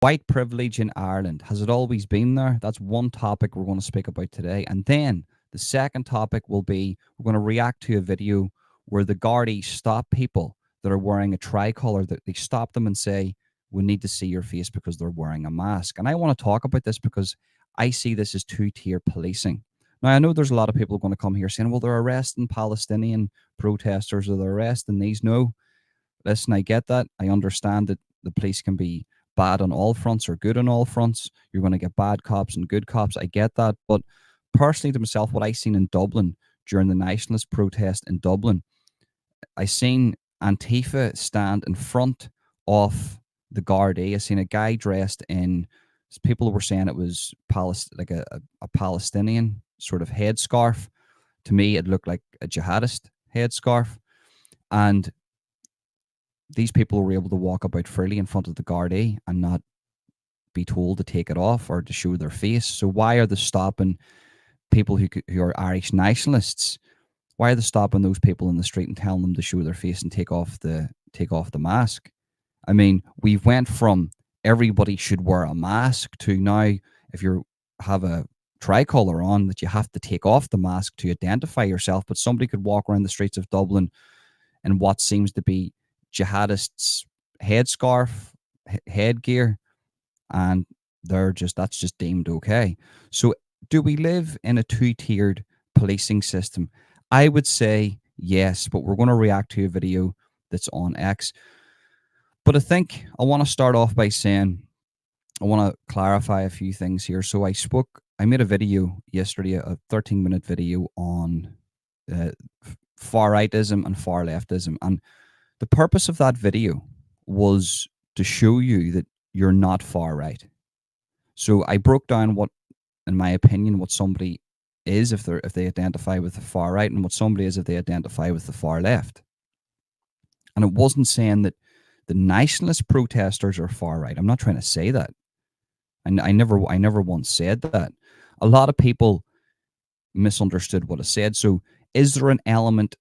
white privilege in Ireland, has it always been there? That's one topic we're going to speak about today. And then the second topic will be we're going to react to a video where the Gardaí stop people that are wearing a tricolour, that they stop them and say, we need to see your face because they're wearing a mask. And I want to talk about this because I see this as two-tier policing. Now, I know there's a lot of people going to come here saying, well, they're arresting Palestinian protesters or they're arresting these. No, listen, I get that. I understand that the police can be bad on all fronts or good on all fronts. You're going to get bad cops and good cops. I get that. But personally to myself, what I seen in Dublin during the nationalist protest in Dublin, I seen Antifa stand in front of the Gardaí. I seen a guy dressed in, people were saying it was like a Palestinian sort of headscarf. To me, it looked like a jihadist headscarf. And these people were able to walk about freely in front of the Gardaí and not be told to take it off or to show their face. So why are they stopping people who are Irish nationalists? Why are they stopping those people in the street and telling them to show their face and take off the mask? I mean, we went from everybody should wear a mask to now, if you have a tricolour on, that you have to take off the mask to identify yourself. But somebody could walk around the streets of Dublin in what seems to be jihadists' headscarf, headgear, and that's just deemed okay. So do we live in a two-tiered policing system? I would say yes, but we're going to react to a video that's on X. But I think I want to start off by saying I want to clarify a few things here. So I made a video yesterday, a 13-minute video on far rightism and far leftism. And the purpose of that video was to show you that you're not far right. So I broke down what, in my opinion, what somebody is if they identify with the far right and what somebody is if they identify with the far left. And it wasn't saying that the nationalist protesters are far right. I'm not trying to say that. And I never once said that. A lot of people misunderstood what I said. So is there an element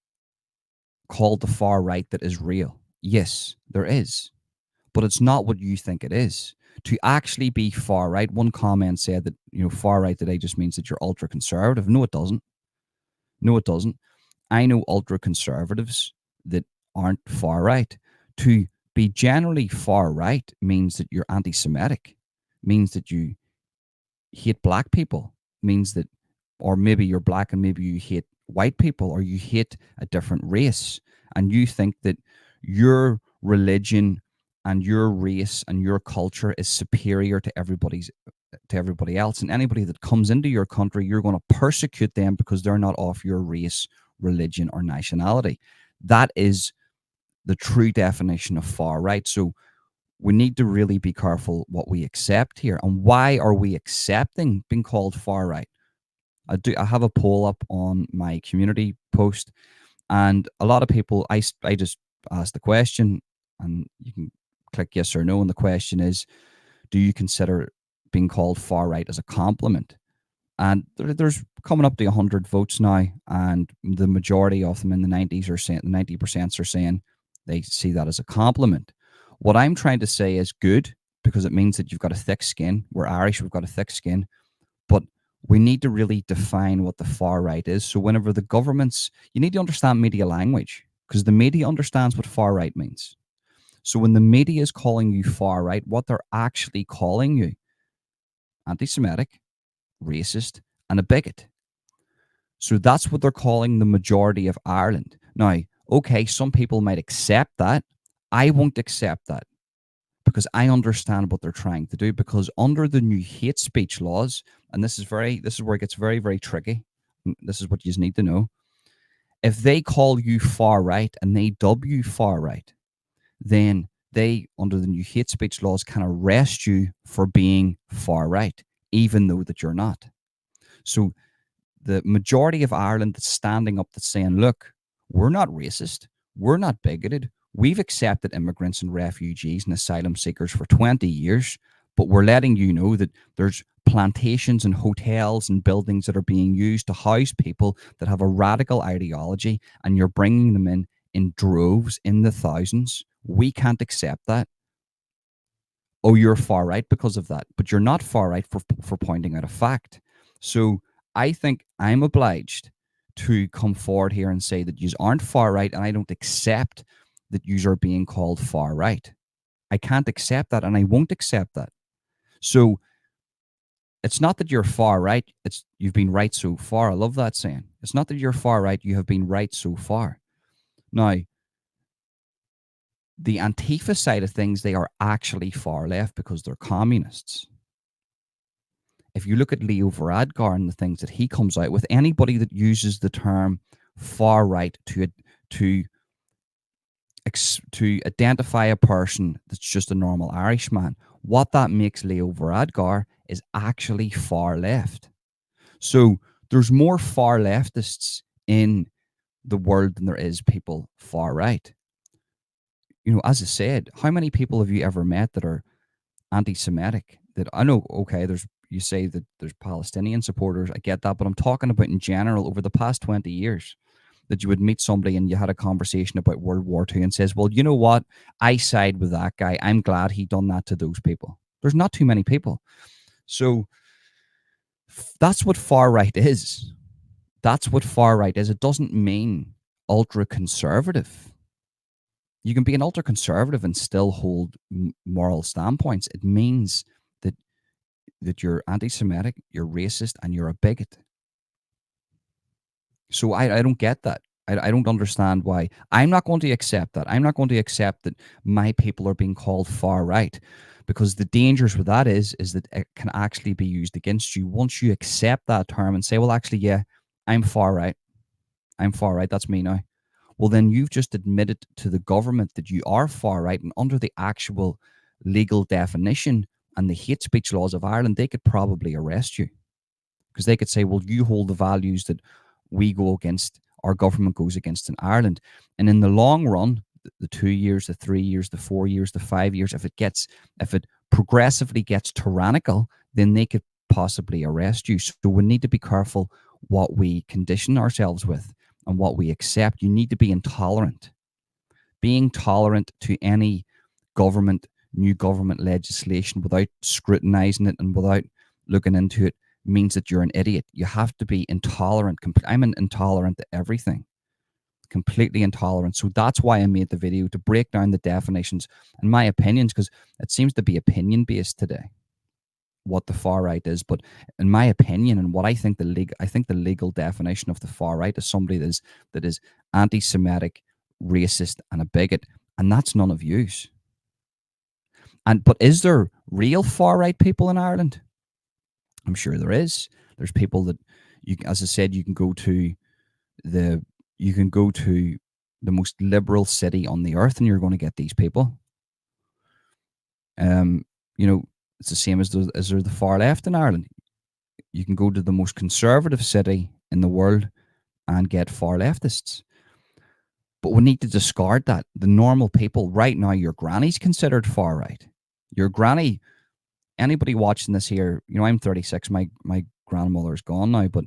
called the far right that is real? Yes, there is. But it's not what you think it is. To actually be far right, one comment said that, far right today just means that you're ultra conservative. No, it doesn't. No, it doesn't. I know ultra conservatives that aren't far right. To be generally far right means that you're anti-Semitic, means that you hate black people, means that, or maybe you're black and maybe you hate white people, or you hate a different race, and you think that your religion and your race and your culture is superior to everybody else. And anybody that comes into your country, you're going to persecute them because they're not of your race, religion, or nationality. That is the true definition of far right. So we need to really be careful what we accept here. And why are we accepting being called far right? I have a poll up on my community post, and a lot of people, I just asked the question, and you can click yes or no, and the question is, do you consider being called far right as a compliment? And there's coming up to 100 votes now, and the majority of them in the 90s are saying, the 90% are saying they see that as a compliment. What I'm trying to say is good, because it means that you've got a thick skin. We're Irish, we've got a thick skin, but we need to really define what the far right is. So whenever the governments, you need to understand media language, because the media understands what far right means. So when the media is calling you far right, what they're actually calling you, anti-Semitic, racist, and a bigot. So that's what they're calling the majority of Ireland. Now, okay, some people might accept that. I won't accept that, because I understand what they're trying to do. Because under the new hate speech laws, and this is where it gets very, very tricky. This is what you need to know. If they call you far right and they dub you far right, then they, under the new hate speech laws, can arrest you for being far right, even though that you're not. So the majority of Ireland that's standing up, that's saying, look, we're not racist, we're not bigoted, we've accepted immigrants and refugees and asylum seekers for 20 years, but we're letting you know that there's plantations and hotels and buildings that are being used to house people that have a radical ideology, and you're bringing them in droves, in the thousands. We can't accept that. oh, you're far right because of that, but you're not far right for pointing out a fact. So I think I'm obliged to come forward here and say that you aren't far right, and I don't accept that you are being called far right. I can't accept that, and I won't accept that. So it's not that you're far right, it's you've been right so far. I love that saying. It's not that you're far right, you have been right so far. Now, the Antifa side of things, they are actually far left because they're communists. If you look at Leo Varadkar and the things that he comes out with, anybody that uses the term far right to to identify a person that's just a normal Irishman, what that makes Leo Varadkar is actually far left. So there's more far leftists in the world than there is people far right. You know, as I said, how many people have you ever met that are anti-Semitic? That I know, okay, there's you say that there's Palestinian supporters. I get that, but I'm talking about in general over the past 20 years that you would meet somebody and you had a conversation about World War II and says, well, you know what? I side with that guy. I'm glad he done that to those people. There's not too many people. So that's what far right is. That's what far right is. It doesn't mean ultra conservative. You can be an ultra conservative and still hold moral standpoints. It means that you're anti-Semitic, you're racist, and you're a bigot. So I don't get that. I don't understand why. I'm not going to accept that. I'm not going to accept that my people are being called far right, because the dangers with that is that it can actually be used against you once you accept that term and say, well, actually, yeah, I'm far right. I'm far right. That's me now. Well, then you've just admitted to the government that you are far right, and under the actual legal definition and the hate speech laws of Ireland, they could probably arrest you, because they could say, well, you hold the values that we go against, our government goes against in Ireland. And in the long run, the 2 years, the 3 years, the 4 years, the 5 years, if it progressively gets tyrannical, then they could possibly arrest you. So we need to be careful what we condition ourselves with and what we accept. You need to be intolerant. Being tolerant to any new government legislation without scrutinizing it and without looking into it means that you're an idiot. You have to be intolerant. I'm intolerant to everything, completely intolerant. So that's why I made the video, to break down the definitions and my opinions, because it seems to be opinion based today, what the far right is. But in my opinion, and what I think the legal definition of the far right is somebody that is anti-Semitic, racist, and a bigot, and that's none of use. But is there real far right people in Ireland? I'm sure there is. There's people that as I said, you can go to the most liberal city on the earth, and you're going to get these people. You know, it's the same as there the far left in Ireland. You can go to the most conservative city in the world and get far leftists. But we need to discard that. The normal people right now, your granny's considered far right. Your granny, anybody watching this here, you know, I'm 36. My grandmother's gone now, but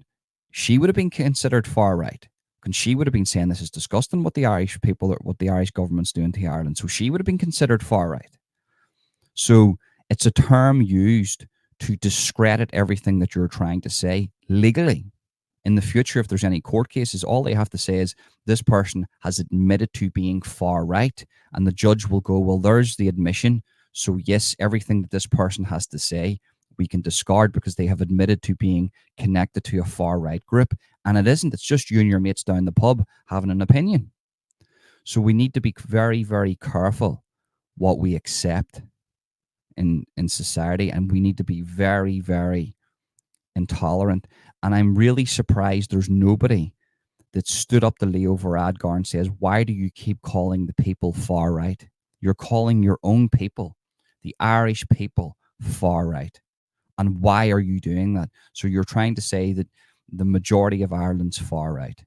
she would have been considered far right. And she would have been saying this is disgusting what the Irish people or what the Irish government's doing to Ireland. So she would have been considered far right. So it's a term used to discredit everything that you're trying to say legally. In the future, if there's any court cases, all they have to say is this person has admitted to being far right, and the judge will go, well, there's the admission. So yes, everything that this person has to say, we can discard because they have admitted to being connected to a far right group. And it isn't. It's just you and your mates down the pub having an opinion. So we need to be very, very careful what we accept in society, and we need to be very, very intolerant. And I'm really surprised there's nobody that stood up to Leo Varadkar and says, why do you keep calling the people far right? You're calling your own people, the Irish people, far right. And why are you doing that? So you're trying to say that the majority of Ireland's far right.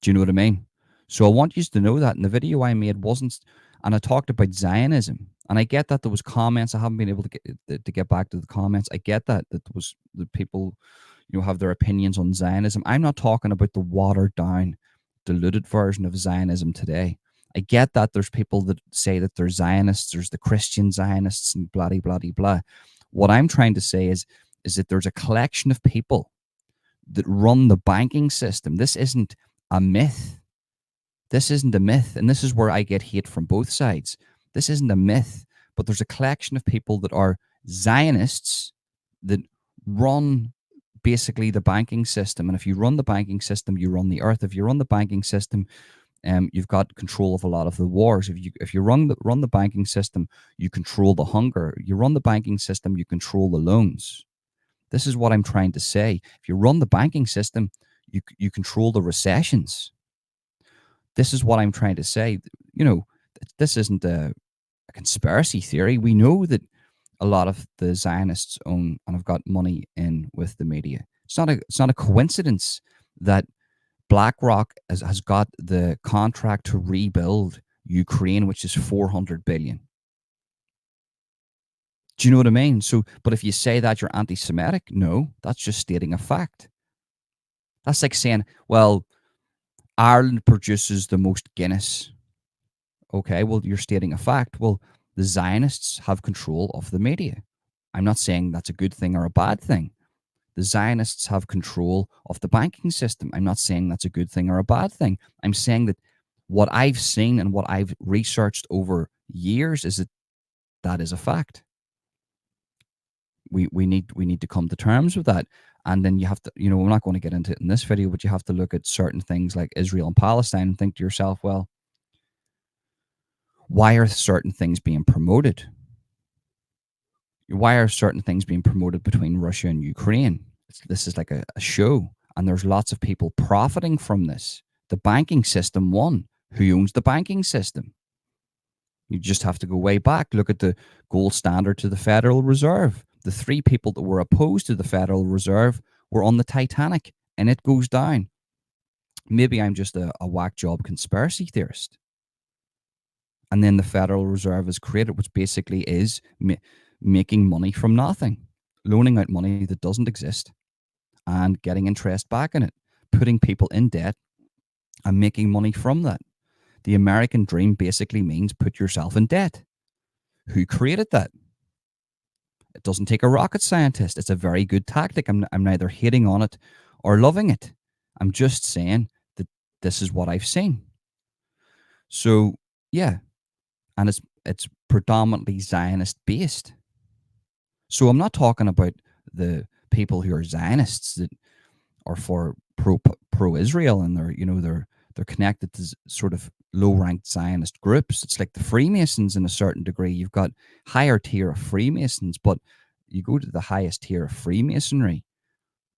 Do you know what I mean? So I want you to know that in the video I made wasn't, and I talked about Zionism, and I get that there was comments. I haven't been able to get back to the comments. I get that there was the people, you know, have their opinions on Zionism. I'm not talking about the watered down, diluted version of Zionism today. I get that there's people that say that they're Zionists, there's the Christian Zionists and blah, blah, blah, blah. What I'm trying to say is that there's a collection of people that run the banking system. This isn't a myth. This isn't a myth. And this is where I get hate from both sides. This isn't a myth, but there's a collection of people that are Zionists that run basically the banking system. And if you run the banking system, you run the earth. If you run the banking system, you've got control of a lot of the wars. If you run the banking system, you control the hunger. You run the banking system, you control the loans. This is what I'm trying to say. If you run the banking system, you control the recessions. This is what I'm trying to say. You know, this isn't a conspiracy theory. We know that a lot of the Zionists own and have got money in with the media. It's not a coincidence that BlackRock has got the contract to rebuild Ukraine, which is 400 billion. Do you know what I mean? So, but if you say that you're anti-Semitic, no, that's just stating a fact. That's like saying, well, Ireland produces the most Guinness. Okay, well, you're stating a fact. Well, the Zionists have control of the media. I'm not saying that's a good thing or a bad thing. The Zionists have control of the banking system. I'm not saying that's a good thing or a bad thing. I'm saying that what I've seen and what I've researched over years is that that is a fact. We need to come to terms with that. And then you have to, we're not going to get into it in this video, but you have to look at certain things like Israel and Palestine and think to yourself, well, why are certain things being promoted? Why are certain things being promoted between Russia and Ukraine? This is like a show, and there's lots of people profiting from this. The banking system won. Who owns the banking system? You just have to go way back. Look at the gold standard to the Federal Reserve. The three people that were opposed to the Federal Reserve were on the Titanic, and it goes down. Maybe I'm just a whack job conspiracy theorist. And then the Federal Reserve is created, which basically is making money from nothing, loaning out money that doesn't exist and getting interest back in it, putting people in debt and making money from that. The American dream basically means put yourself in debt. Who created that? It doesn't take a rocket scientist. It's a very good tactic. I'm neither hating on it or loving it. I'm just saying that this is what I've seen. So, yeah. And it's predominantly Zionist based. So I'm not talking about the people who are Zionists that are for pro Israel and they're connected to sort of low ranked Zionist groups. It's like the Freemasons in a certain degree. You've got higher tier of Freemasons, but you go to the highest tier of Freemasonry,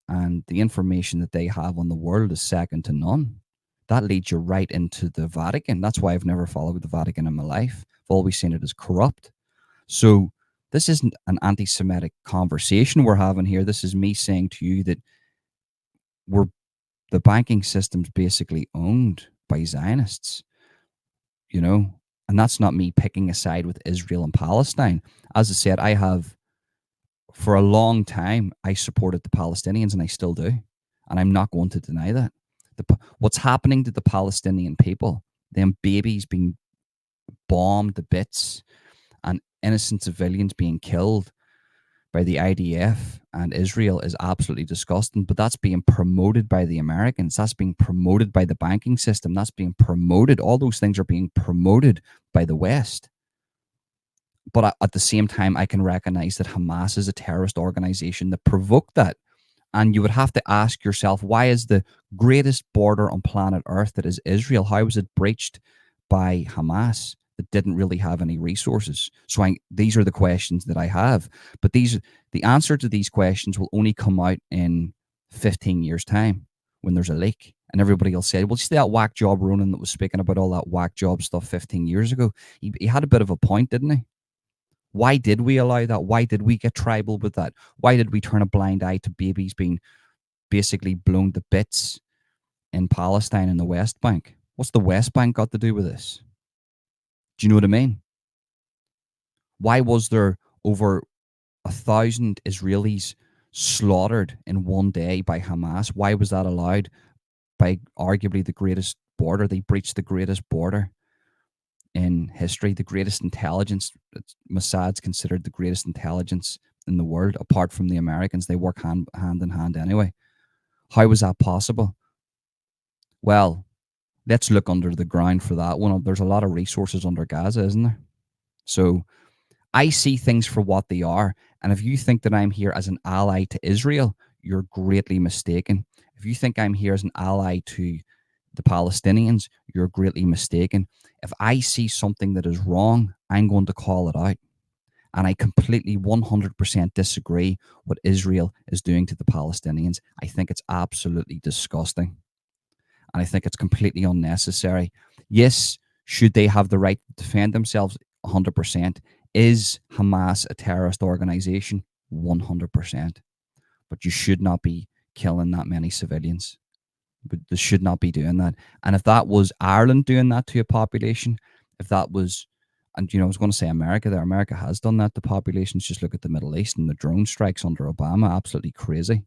and the information that they have on the world is second to none. That leads you right into the Vatican. That's why I've never followed the Vatican in my life. I've always seen it as corrupt. So this isn't an anti-Semitic conversation we're having here. This is me saying to you that the banking system's basically owned by Zionists, and that's not me picking a side with Israel and Palestine. As I said, for a long time, I supported the Palestinians, and I still do. And I'm not going to deny that. What's happening to the Palestinian people, them babies being bombed to bits and innocent civilians being killed by the IDF and Israel, is absolutely disgusting. But that's being promoted by the Americans. That's being promoted by the banking system. That's being promoted. All those things are being promoted by the West. But at the same time, I can recognize that Hamas is a terrorist organization that provoked that. And you would have to ask yourself, why is the greatest border on planet Earth, that is Israel, how was it breached by Hamas that didn't really have any resources? So these are the questions that I have. But the answer to these questions will only come out in 15 years' time when there's a leak. And everybody will say, well, you see that whack job Ronan that was speaking about all that whack job stuff 15 years ago? He had a bit of a point, didn't he? Why did we allow that? Why did we get tribal with that? Why did we turn a blind eye to babies being basically blown to bits in Palestine and the West Bank? What's the West Bank got to do with this? Do you know what I mean? Why was there over 1,000 Israelis slaughtered in one day by Hamas? Why was that allowed by arguably the greatest border? They breached the greatest border in history, the greatest intelligence. Mossad's considered the greatest intelligence in the world, apart from the Americans. They work hand in hand anyway. How was that possible? Well, let's look under the ground for that one. There's a lot of resources under Gaza, isn't there? So I see things for what they are. And if you think that I'm here as an ally to Israel, you're greatly mistaken. If you think I'm here as an ally to the Palestinians, you're greatly mistaken. If I see something that is wrong, I'm going to call it out. And I completely 100% disagree what Israel is doing to the Palestinians. I think it's absolutely disgusting. And I think it's completely unnecessary. Yes, should they have the right to defend themselves? 100%. Is Hamas a terrorist organization? 100%. But you should not be killing that many civilians. But they should not be doing that. And if that was Ireland doing that to a population, if that was, and I was going to say America there, America has done that to populations. Just look at the Middle East and the drone strikes under Obama, absolutely crazy.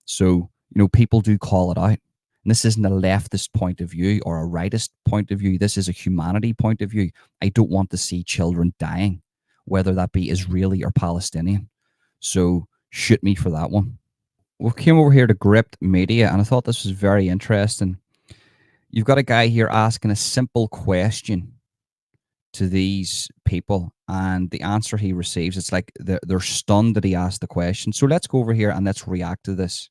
So, people do call it out. And this isn't a leftist point of view or a rightist point of view. This is a humanity point of view. I don't want to see children dying, whether that be Israeli or Palestinian. So shoot me for that one. We came over here to Gripped Media, and I thought this was very interesting. You've got a guy here asking a simple question to these people, and the answer he receives, it's like they're stunned that he asked the question. So let's go over here and let's react to this.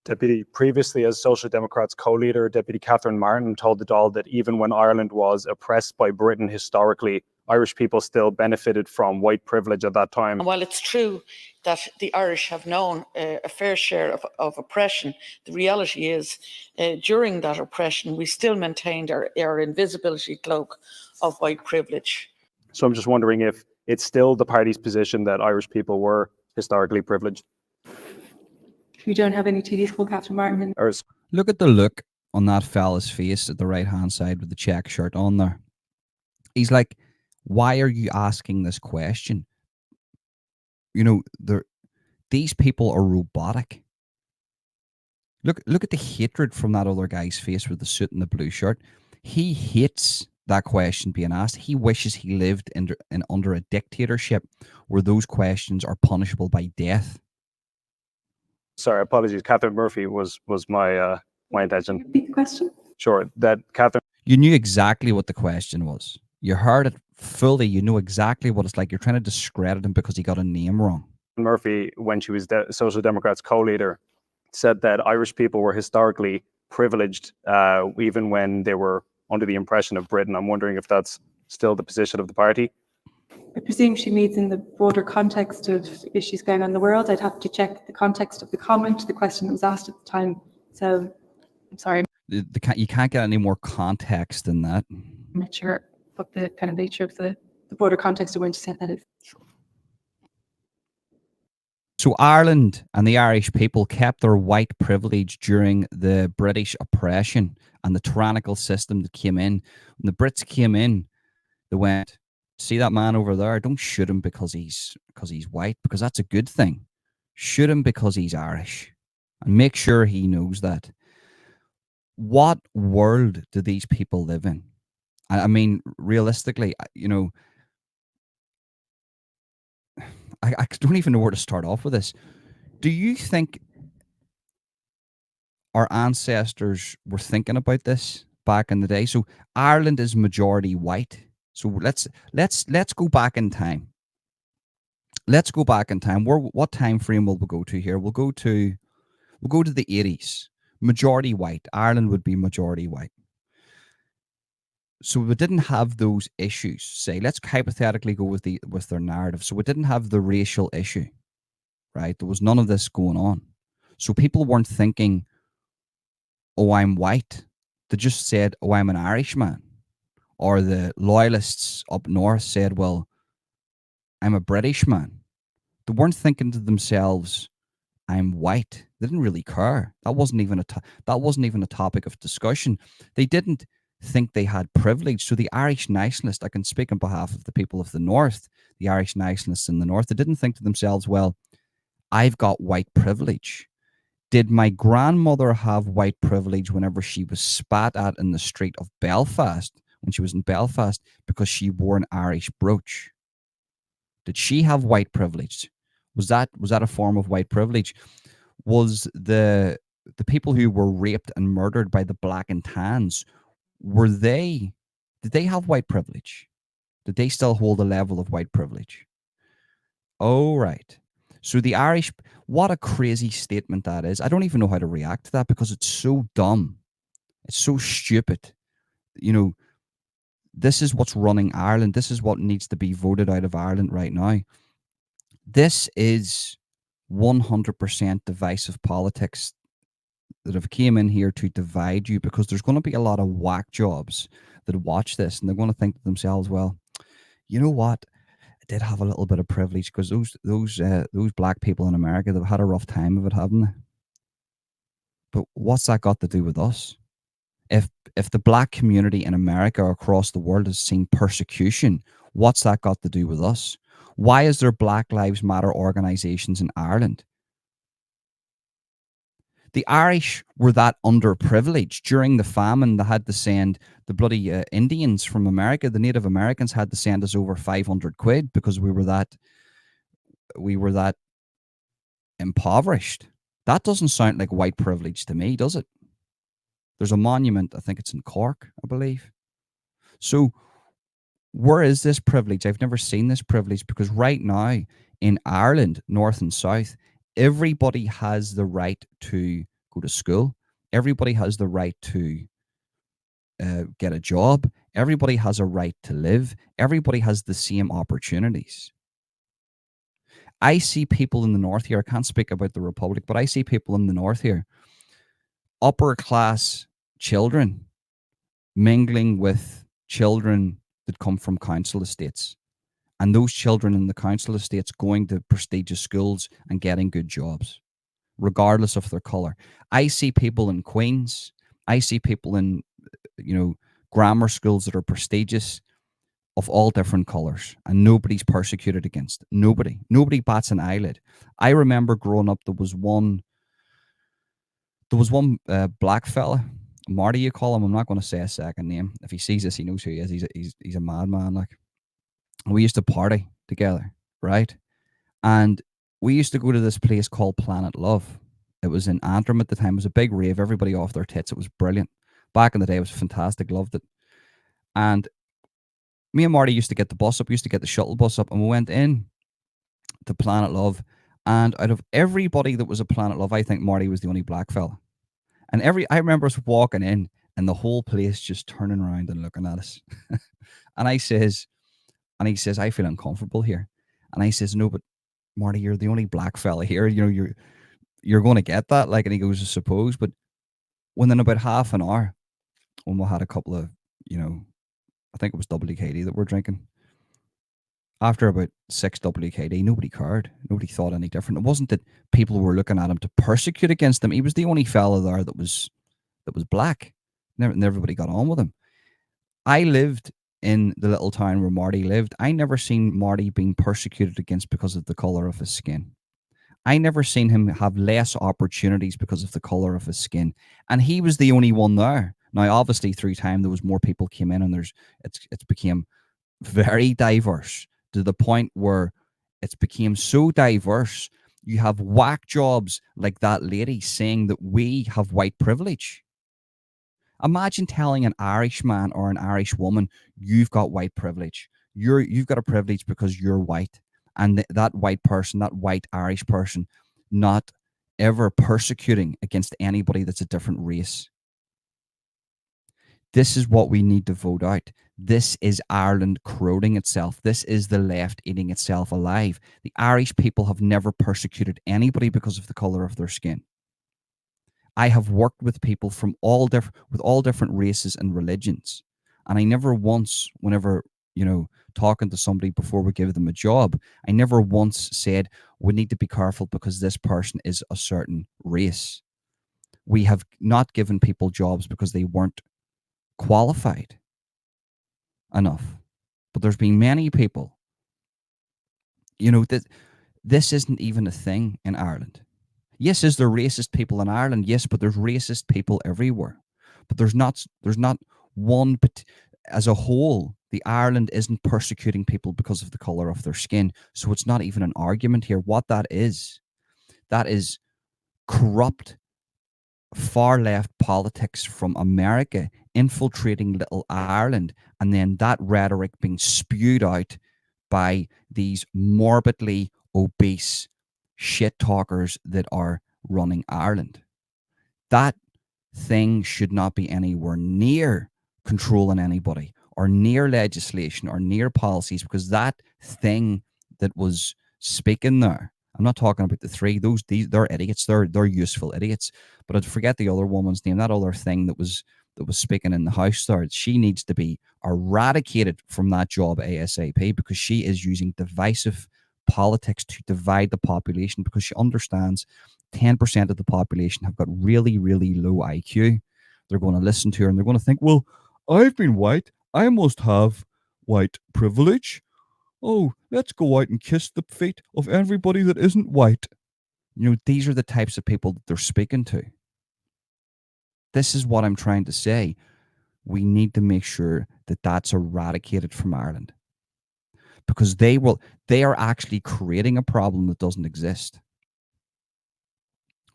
Deputy, previously as Social Democrats co-leader, Deputy Catherine Martin told the Dáil that even when Ireland was oppressed by Britain historically, Irish people still benefited from white privilege at that time. And while it's true that the Irish have known a fair share of oppression, the reality is during that oppression, we still maintained our invisibility cloak of white privilege. So I'm just wondering if it's still the party's position that Irish people were historically privileged. We don't have any TDs called Catherine Martin. Look at the look on that fella's face at the right-hand side with the check shirt on there. He's like, why are you asking this question? These people are robotic. Look at the hatred from that other guy's face with the suit and the blue shirt. He hates that question being asked. He wishes he lived under a dictatorship where those questions are punishable by death. Sorry, apologies. Catherine Murphy was my intention. Repeat the question? Sure, that Catherine. You knew exactly what the question was. You heard it fully. You know exactly what it's like. You're trying to discredit him because he got a name wrong. Murphy, when she was Social Democrats co-leader, said that Irish people were historically privileged, even when they were under the impression of Britain. I'm wondering if that's still the position of the party. I presume she means in the broader context of issues going on in the world. I'd have to check the context of the comment, the question that was asked at the time. So, I'm sorry. You can't get any more context than that. I'm not sure what the kind of nature of the broader context of when she said that is. So Ireland and the Irish people kept their white privilege during the British oppression and the tyrannical system that came in. When the Brits came in, they went, see that man over there? Don't shoot him because he's white, because that's a good thing. Shoot him because he's Irish. And make sure he knows that. What world do these people live in? I mean, realistically, I don't even know where to start off with this. Do you think our ancestors were thinking about this back in the day? So Ireland is majority white. So let's go back in time. Let's go back in time. What time frame will we go to here? We'll go to the 80s. Majority white. Ireland would be majority white. So we didn't have those issues. Say, let's hypothetically go with their narrative. So we didn't have the racial issue, right? There was none of this going on. So people weren't thinking, oh, I'm white. They just said, oh, I'm an Irishman. Or the loyalists up north said, well, I'm a British man. They weren't thinking to themselves, I'm white. They didn't really care. That wasn't even a topic of discussion. They didn't think they had privilege. So the Irish nationalists, I can speak on behalf of the people of the north, the Irish nationalists in the north, they didn't think to themselves, well, I've got white privilege. Did my grandmother have white privilege whenever she was spat at in the street of Belfast, when she was in Belfast, because she wore an Irish brooch? Did she have white privilege? Was that a form of white privilege? Was the people who were raped and murdered by the black and tans, did they have white privilege? Did they still hold a level of white privilege? Oh, right. So the Irish, what a crazy statement that is. I don't even know how to react to that because it's so dumb. It's so stupid. You know, this is what's running Ireland. This is what needs to be voted out of Ireland right now. This is 100% divisive politics that have came in here to divide you, because there's going to be a lot of whack jobs that watch this and they're going to think to themselves, well, you know what? I did have a little bit of privilege because those black people in America, they've had a rough time of it, haven't they? But what's that got to do with us? If the black community in America or across the world has seen persecution, what's that got to do with us? Why is there Black Lives Matter organizations in Ireland? The Irish were that underprivileged. During the famine, they had to send the bloody Indians from America, the Native Americans had to send us over 500 quid because we were that impoverished. That doesn't sound like white privilege to me, does it? There's a monument, I think it's in Cork, I believe. So where is this privilege? I've never seen this privilege, because right now in Ireland, north and south, everybody has the right to go to school. Everybody has the right to get a job. Everybody has a right to live. Everybody has the same opportunities. I see people in the north here. I can't speak about the Republic, but I see people in the north here, upper class children mingling with children that come from council estates, and those children in the council estates going to prestigious schools and getting good jobs, regardless of their color. I see people in Queens. I see people in, grammar schools that are prestigious, of all different colors, and nobody's persecuted against. Nobody bats an eyelid. I remember growing up, there was one black fella, Marty, you call him. I'm not going to say a second name. If he sees this, he knows who he is. He's a madman. Like, we used to party together, right? And we used to go to this place called Planet Love. It was in Antrim at the time. It was a big rave. Everybody off their tits. It was brilliant. Back in the day, it was fantastic. Loved it. And me and Marty used to get the bus up. We used to get the shuttle bus up, and we went in to Planet Love. And out of everybody that was at Planet Love, I think Marty was the only black fella. And I remember us walking in, and the whole place just turning around and looking at us. And he says, I feel uncomfortable here. And I says, no, but Marty, you're the only black fella here. You're going to get that. Like, and he goes, I suppose. But within about half an hour, when we had a couple of, I think it was WKD that we're drinking. After about 6 WKD, nobody cared. Nobody thought any different. It wasn't that people were looking at him to persecute against him. He was the only fella there that was black. And everybody got on with him. I lived in the little town where Marty lived. I never seen Marty being persecuted against because of the color of his skin. I never seen him have less opportunities because of the color of his skin. And he was the only one there. Now, obviously, through time, there was more people came in, and it's became very diverse, to the point where it's became so diverse. You have whack jobs like that lady saying that we have white privilege. Imagine telling an Irish man or an Irish woman, you've got white privilege. You've got a privilege because you're white. And that white person, that white Irish person, not ever persecuting against anybody that's a different race. This is what we need to vote out. This is Ireland corroding itself. This is the left eating itself alive. The Irish people have never persecuted anybody because of the color of their skin. I have worked with people from all different races and religions, and I never once, whenever talking to somebody before we give them a job, I never once said we need to be careful because this person is a certain race. We have not given people jobs because they weren't qualified enough. But there's been many people, that this isn't even a thing in Ireland. Yes, is there racist people in Ireland? Yes, but there's racist people everywhere. But there's not one as a whole. The Ireland isn't persecuting people because of the color of their skin. So it's not even an argument here. What that is corrupt far left politics from America infiltrating little Ireland, and then that rhetoric being spewed out by these morbidly obese shit talkers that are running Ireland. That thing should not be anywhere near controlling anybody or near legislation or near policies, because that thing that was speaking there, I'm not talking about the three, they're idiots, they're useful idiots, but I'd forget the other woman's name, that other thing that was speaking in the house there. She needs to be eradicated from that job ASAP, because she is using divisive politics to divide the population, because she understands 10% of the population have got really, really low IQ. They're going to listen to her and they're going to think, well, I've been white. I must have white privilege. Oh, let's go out and kiss the feet of everybody that isn't white. You know, these are the types of people that they're speaking to. This is what I'm trying to say. We need to make sure that that's eradicated from Ireland, because they are actually creating a problem that doesn't exist.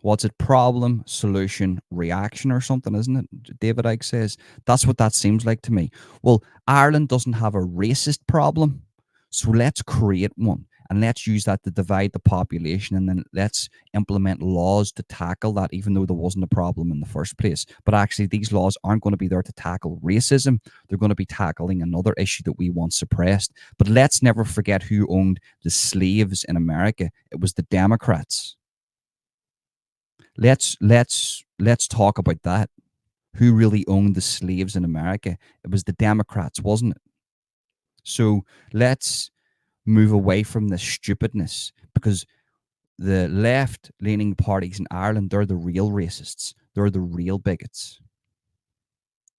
What's it? Problem, solution, reaction, or something, isn't it? David Icke says. That's what that seems like to me. Well, Ireland doesn't have a racist problem, so let's create one. And let's use that to divide the population, and then let's implement laws to tackle that, even though there wasn't a problem in the first place. But actually, these laws aren't going to be there to tackle racism. They're going to be tackling another issue that we once suppressed. But let's never forget who owned the slaves in America. It was the Democrats. Let's talk about that. Who really owned the slaves in America? It was the Democrats, wasn't it? So let's move away from this stupidness, because the left-leaning parties in Ireland, they're the real racists. They're the real bigots.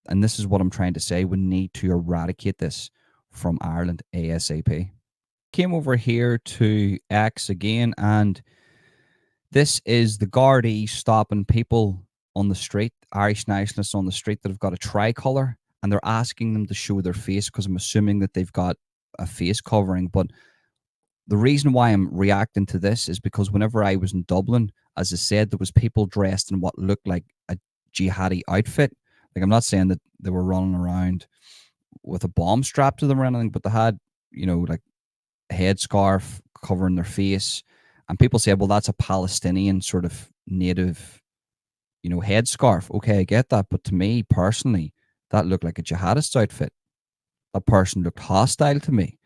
And this is what I'm trying to say. We need to eradicate this from Ireland ASAP. Came over here to X again, and this is the Gardaí stopping people on the street, Irish nationalists on the street that have got a tricolour, and they're asking them to show their face, because I'm assuming that they've got a face covering. But the reason why I'm reacting to this is because whenever I was in Dublin, as I said, there was people dressed in what looked like a jihadi outfit. Like, I'm not saying that they were running around with a bomb strapped to them or anything, but they had, you know, like a headscarf covering their face. And people say, well, that's a Palestinian sort of native, you know, headscarf. Okay, I get that. But to me personally, that looked like a jihadist outfit. That person looked hostile to me.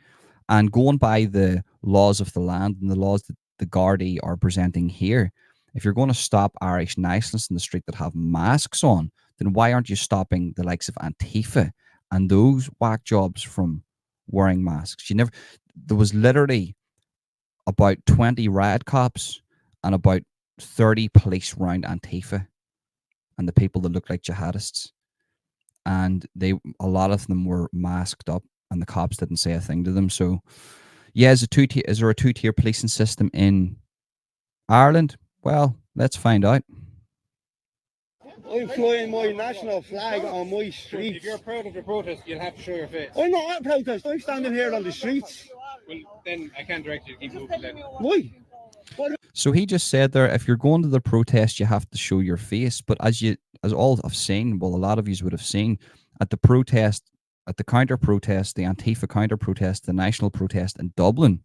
And going by the laws of the land and the laws that the Gardaí are presenting here, if you're going to stop Irish nationalists in the street that have masks on, then why aren't you stopping the likes of Antifa and those whack jobs from wearing masks? There was literally about 20 riot cops and about 30 police around Antifa and the people that look like jihadists. And a lot of them were masked up, and the cops didn't say a thing to them. So, yeah, is there a two-tier policing system in Ireland? Well, let's find out. I'm flying my national flag on my street. If you're proud of the protest, you'll have to show your face. I'm not at a protest. I'm standing here on the streets. Well, then I can't direct you to keep moving then. Why? So he just said there, if you're going to the protest, you have to show your face. But as all I've seen, well, a lot of you would have seen at the protest, at the counter protest, the Antifa counter protest, the national protest in Dublin,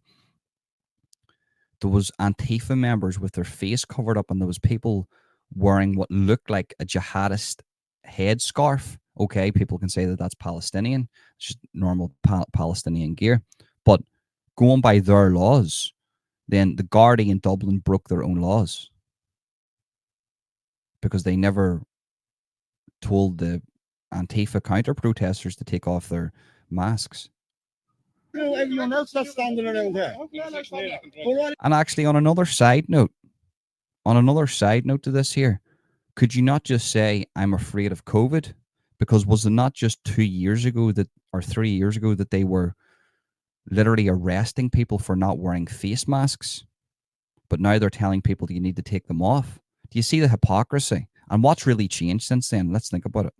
there was Antifa members with their face covered up, and there was people wearing what looked like a jihadist headscarf. Okay, people can say that that's Palestinian. It's just normal Palestinian gear. But going by their laws, then the Gardaí in Dublin broke their own laws because they never told the Antifa counter-protesters to take off their masks. Everyone else that's standing around there. And actually, on another side note to this here, could you not just say, I'm afraid of COVID? Because was it not just 2 years ago or 3 years ago that they were literally arresting people for not wearing face masks? but now they're telling people that you need to take them off. Do you see the hypocrisy? And what's really changed since then? Let's think about it.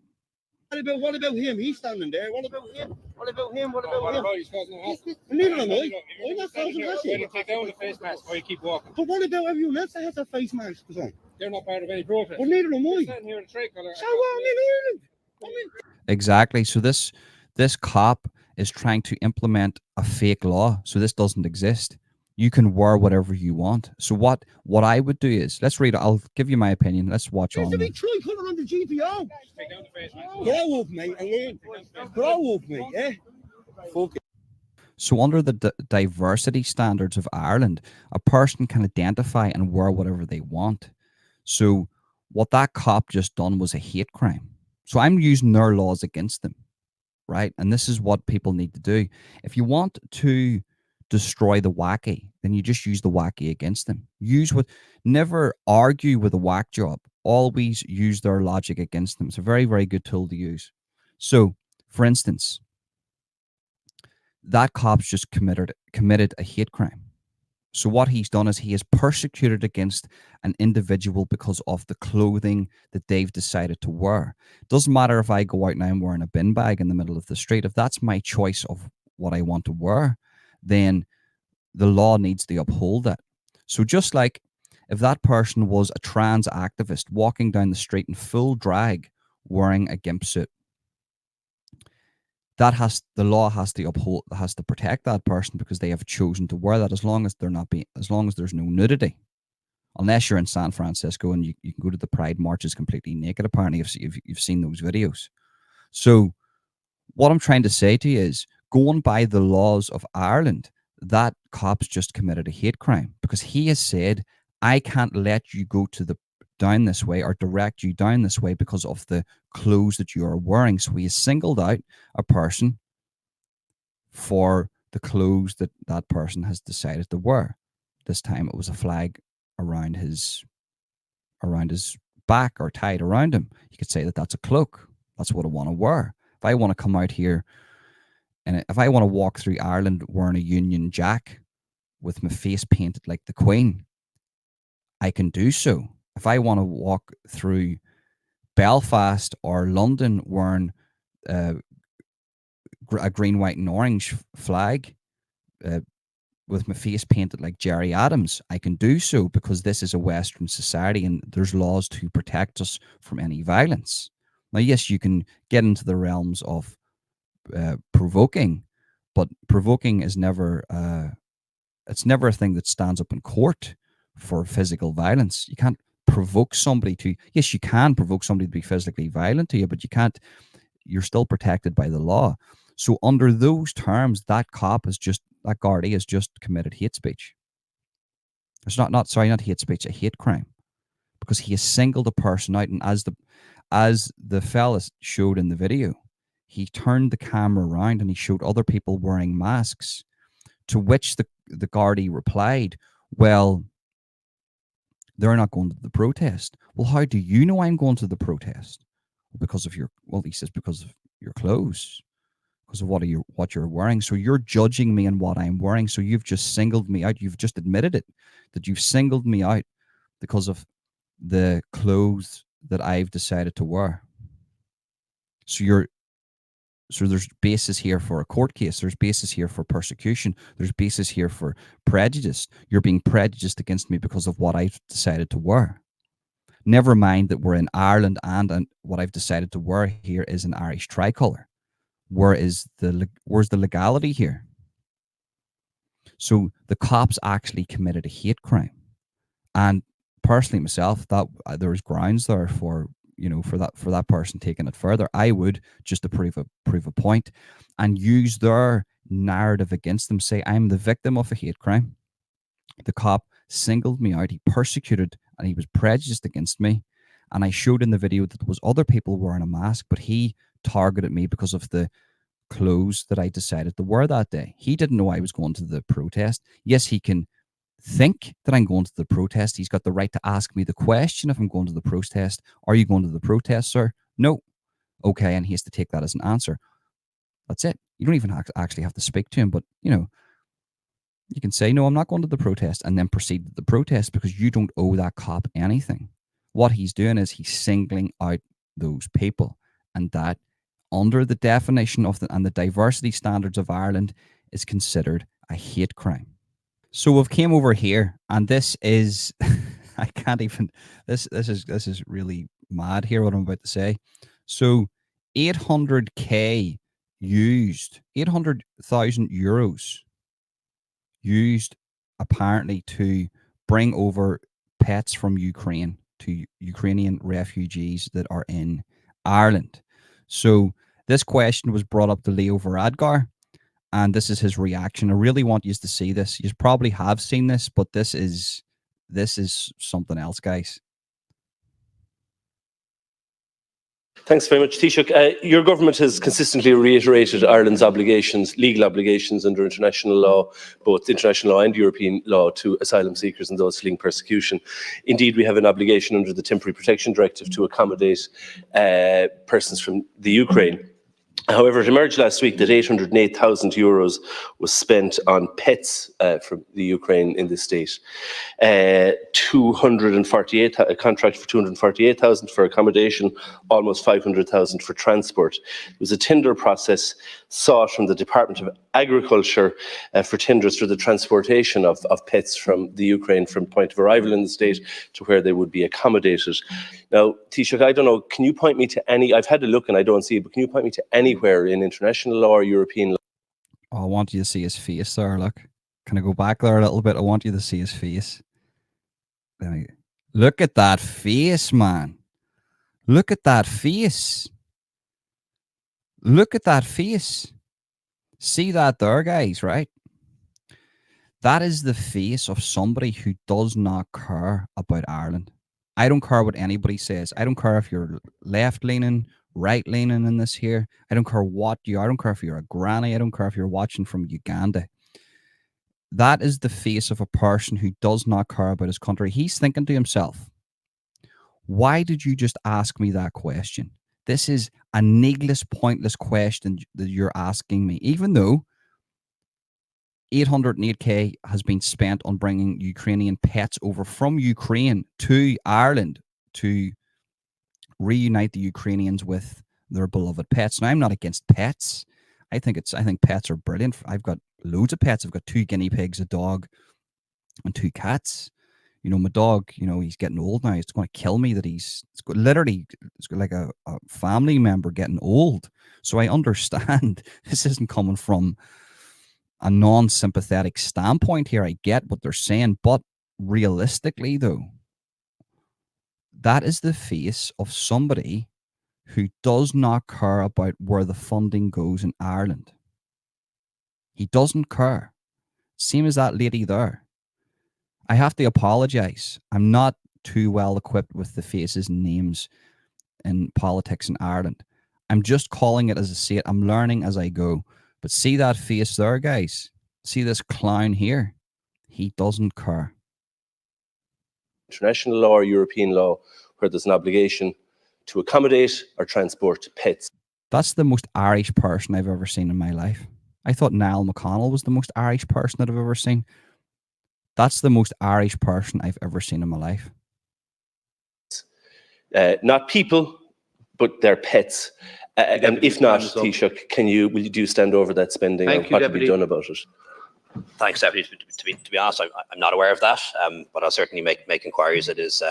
What about him? He's standing there. What about him? What about him? What What about him? about he's causing a hassle? Neither am I. You're I'm not causing When hassle. you take down the face mask or you keep walking, But what about everyone else that has a face mask on? they're not part of any protest. Well, neither am You're I. standing here in a tricolour. So what? I'm in Ireland. Exactly. So this cop is trying to implement a fake law. So this doesn't exist. You can wear whatever you want. So what I would do is, let's read it. I'll give you my opinion. Let's watch There's on. a big tricolour on the GPO. Take down the face mask. Grow up, mate. I mean, grow up, mate. Yeah. Fuck it. So under the diversity standards of Ireland, a person can identify and wear whatever they want. So what that cop just done was a hate crime. So I'm using their laws against them, right? And this is what people need to do. If you want to destroy the wacky, then you just use the wacky against them. Never argue with a whack job. Always use their logic against them. It's a very, very good tool to use. So, for instance, that cop's just committed a hate crime. So what he's done is he has persecuted against an individual because of the clothing that they've decided to wear. Doesn't matter if I go out now and wearing a bin bag in the middle of the street. If that's my choice of what I want to wear, then the law needs to uphold that. So just like if that person was a trans activist walking down the street in full drag wearing a gimp suit, the law has to protect that person because they have chosen to wear that, as long as there's no nudity. Unless you're in San Francisco and you can go to the Pride marches completely naked, apparently, if you've seen those videos. So what I'm trying to say to you is, going by the laws of Ireland, that cop's just committed a hate crime because he has said, I can't let you go down this way or direct you down this way because of the clothes that you are wearing. So he has singled out a person for the clothes that that person has decided to wear. This time it was a flag around his back or tied around him. You could say that that's a cloak. That's what I want to wear. If I want to come out here and if I want to walk through Ireland wearing a Union Jack with my face painted like the Queen, I can do so. If I want to walk through Belfast or London wearing a green, white, and orange flag with my face painted like Jerry Adams, I can do so because this is a Western society and there's laws to protect us from any violence. Now, yes, you can get into the realms of provoking, but provoking is never it's never a thing that stands up in court for physical violence. You can't provoke somebody to, yes, you can provoke somebody to be physically violent to you, but you're still protected by the law. So under those terms, that Gardaí has just committed hate speech. It's not hate speech, a hate crime, because he has singled a person out, and as the fella showed in the video, he turned the camera around and he showed other people wearing masks, to which the Gardaí replied, well, they're not going to the protest. Well, how do you know I'm going to the protest? He says, because of your clothes, because of what you're wearing. So you're judging me on what I'm wearing. So you've just singled me out. You've just admitted it, that you've singled me out because of the clothes that I've decided to wear. So there's basis here for a court case. There's basis here for persecution. There's basis here for prejudice. You're being prejudiced against me because of what I've decided to wear. Never mind that we're in Ireland and what I've decided to wear here is an Irish tricolour. Where's the legality here? So the cops actually committed a hate crime. And personally myself, that there's grounds there for that person taking it further. I would, just to prove a point and use their narrative against them, say I'm the victim of a hate crime. The cop singled me out, he persecuted and he was prejudiced against me, and I showed in the video that there was other people wearing a mask, but he targeted me because of the clothes that I decided to wear that day. He didn't know I was going to the protest. Yes, he can think that I'm going to the protest. He's got the right to ask me the question if I'm going to the protest. Are you going to the protest, sir? No. Okay, and he has to take that as an answer. That's it. You don't even actually have to speak to him, but You can say, no, I'm not going to the protest, and then proceed to the protest because you don't owe that cop anything. What he's doing is he's singling out those people, and that, under the definition of and the diversity standards of Ireland, is considered a hate crime. So we've came over here, and this is I can't even this is really mad here what I'm about to say. So 800,000 used, 800,000 euros used apparently to bring over pets from Ukraine to Ukrainian refugees that are in Ireland. So this question was brought up to Leo Varadkar, and this is his reaction. I really want you to see this. You probably have seen this, but this is something else, guys. Thanks very much, Taoiseach. Your government has consistently reiterated Ireland's obligations, legal obligations under international law, both international law and European law, to asylum seekers and those fleeing persecution. Indeed, we have an obligation under the Temporary Protection Directive to accommodate persons from the Ukraine. However, it emerged last week that €808,000 was spent on pets from the Ukraine in this state. A contract for 248,000 for accommodation, almost 500,000 for transport. It was a tender process sought from the Department of Agriculture for tenders for the transportation of pets from the Ukraine from point of arrival in the state to where they would be accommodated. Now, Taoiseach, I don't know, can you point me to any, I've had a look and I don't see it, but can you point me to anywhere in international law or European law? Oh, I want you to see his face there, look. Can I go back there a little bit? I want you to see his face. Look at that face, man. Look at that face. Look at that face. See that there, guys, right? That is the face of somebody who does not care about Ireland. I don't care what anybody says. I don't care if you're left-leaning, right-leaning in this here. I don't care what you are. I don't care if you're a granny. I don't care if you're watching from Uganda. That is the face of a person who does not care about his country. He's thinking to himself, why did you just ask me that question? This is a needless, pointless question that you're asking me, even though 808k has been spent on bringing Ukrainian pets over from Ukraine to Ireland to reunite the Ukrainians with their beloved pets. Now, I'm not against pets. I think pets are brilliant. I've got loads of pets. I've got 2 guinea pigs, a dog, and 2 cats. You know, my dog, you know, he's getting old now. It's going to kill me that it's like a family member getting old. So I understand this isn't coming from a non-sympathetic standpoint here. I get what they're saying, but realistically, though, that is the face of somebody who does not care about where the funding goes in Ireland. He doesn't care. Same as that lady there. I have to apologize. I'm not too well equipped with the faces and names in politics in Ireland. I'm just calling it as I see it. I'm learning as I go. But see that face there, guys? See this clown here? He doesn't care. International law or European law, where there's an obligation to accommodate or transport pets. That's the most Irish person I've ever seen in my life. I thought Niall McConnell was the most Irish person that I've ever seen. That's the most Irish person I've ever seen in my life. Not people, but their pets. And if not, Taoiseach, will you stand over that spending and what will be done about it? Thanks, Deputy. To be honest, I'm not aware of that, but I'll certainly make inquiries. It is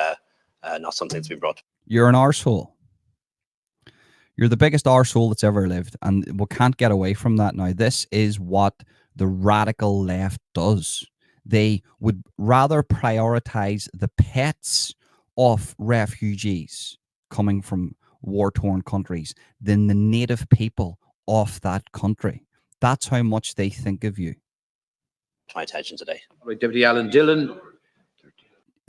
not something that's been brought. You're an arsehole. You're the biggest arsehole that's ever lived, and we can't get away from that now. This is what the radical left does. They would rather prioritize the pets of refugees coming from war-torn countries than the native people of that country. That's how much they think of you. My attention today. Right, Deputy Alan Dillon.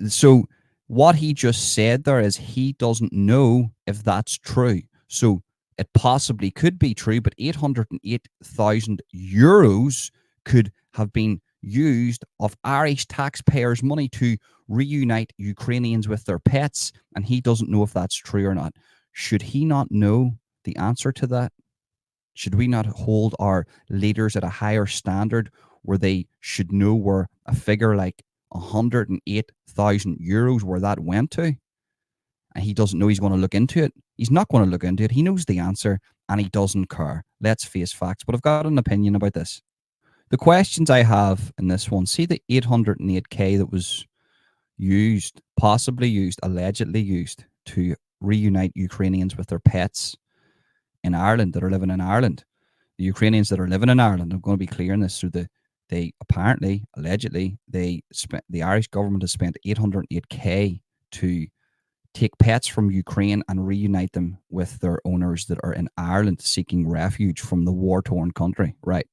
So what he just said there is he doesn't know if that's true. So it possibly could be true, but 808,000 euros could have been used of Irish taxpayers' money to reunite Ukrainians with their pets, and he doesn't know if that's true or not. Should he not know the answer to that? Should we not hold our leaders at a higher standard where they should know where a figure like 108,000 euros, where that went to, and he doesn't know he's going to look into it. He's not going to look into it. He knows the answer and he doesn't care. Let's face facts. But I've got an opinion about this. The questions I have in this one, see the 808k that was used, possibly used, allegedly used to reunite Ukrainians with their pets in Ireland that are living in Ireland. The Ukrainians that are living in Ireland, I'm going to be clear on this, so they apparently, allegedly, the Irish government has spent 808k to take pets from Ukraine and reunite them with their owners that are in Ireland seeking refuge from the war-torn country. Right.